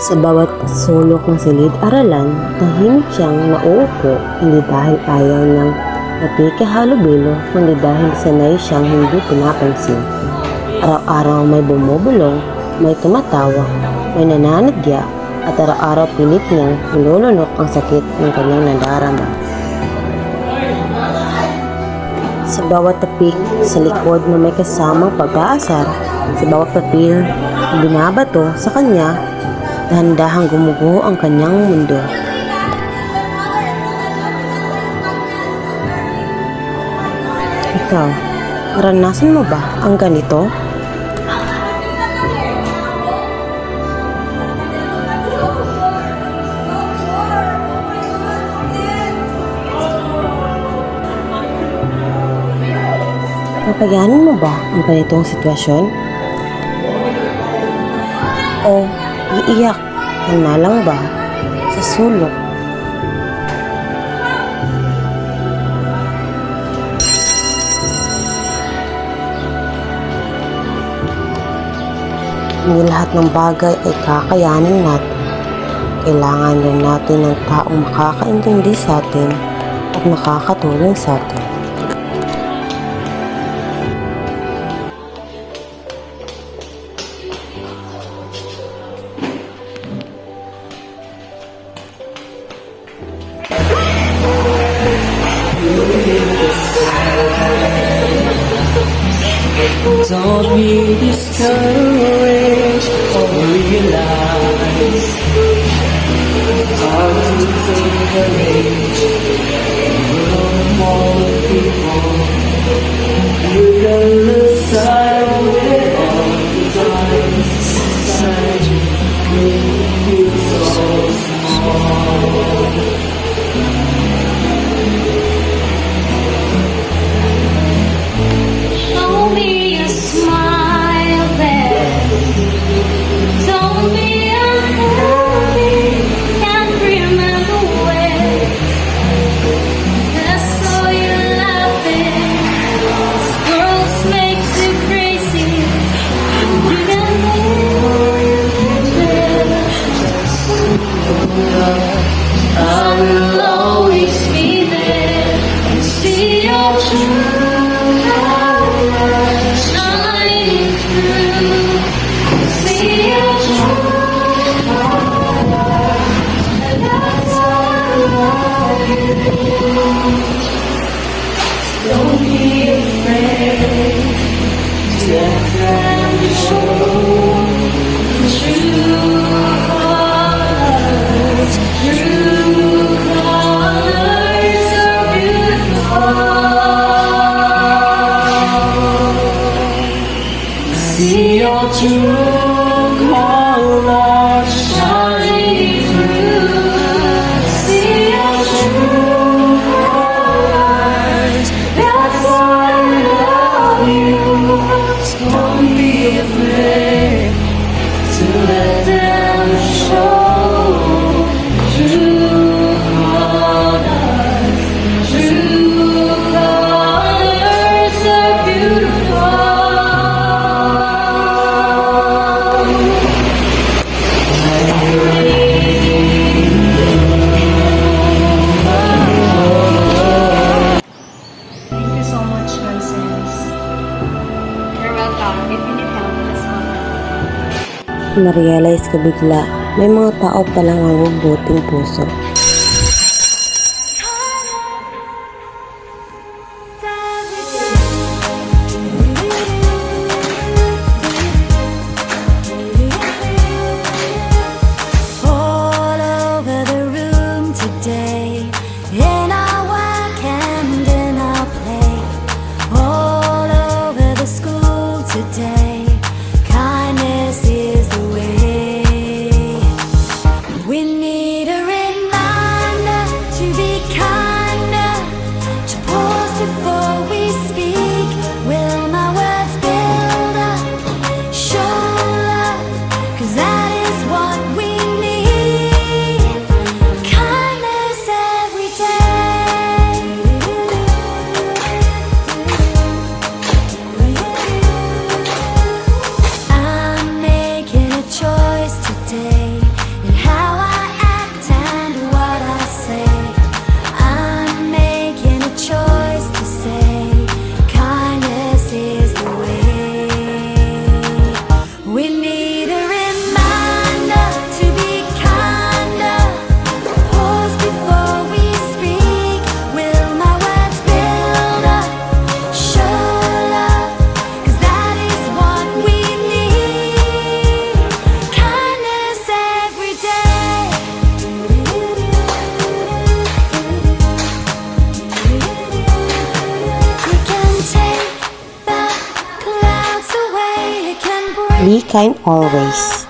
Sa bawat sulok ng silid-aralan, tahimik siyang nauupo, hindi dahil ayaw niyang nakikihalubilo, kundi dahil sanay siyang hindi pinapansin. Araw-araw may bumubulong, may tumatawa, may nananadya, at araw-araw pilit niyang nilulunok ang sakit ng kanyang nadarama. Sa bawat tapik sa likod na may kasamang pag-aasar, sa bawat papel na binabato sa kanya, dahan-dahang gumuguho ang kanyang mundo. Ikaw, naranasan mo ba ang ganito? Kakayanin mo ba ang ganitong sitwasyon? O iiyak ka na lang ba sa sulok? Hindi lahat ng bagay ay kakayanin natin. Kailangan lang natin ng taong makakaintindi sa atin at makakatulong sa atin. Don't be discouraged or realize it's hard to take the age from all the people. You can lose sight of it all the times inside you feel so small. Show me a smile then. Don't be unhappy. Can't remember when. I saw you laughing. This world makes you crazy. You can I will always be there and see your true colors shining through. See your true colors, and that's why I love you. Don't be afraid to let them show true colors. True colors are beautiful. See your true colors shining through. See your true colors. That's why I love you. So don't be afraid to let them show. True colors, true colors are beautiful. Thank you so much, Moises. You're welcome. If you need help, just contact me. Na-realize ka bigla, may mga tao palang mabubuting puso. All over the room today, in our work and in our play, all over the school today, kindness is the way. We need her in our Be kind always.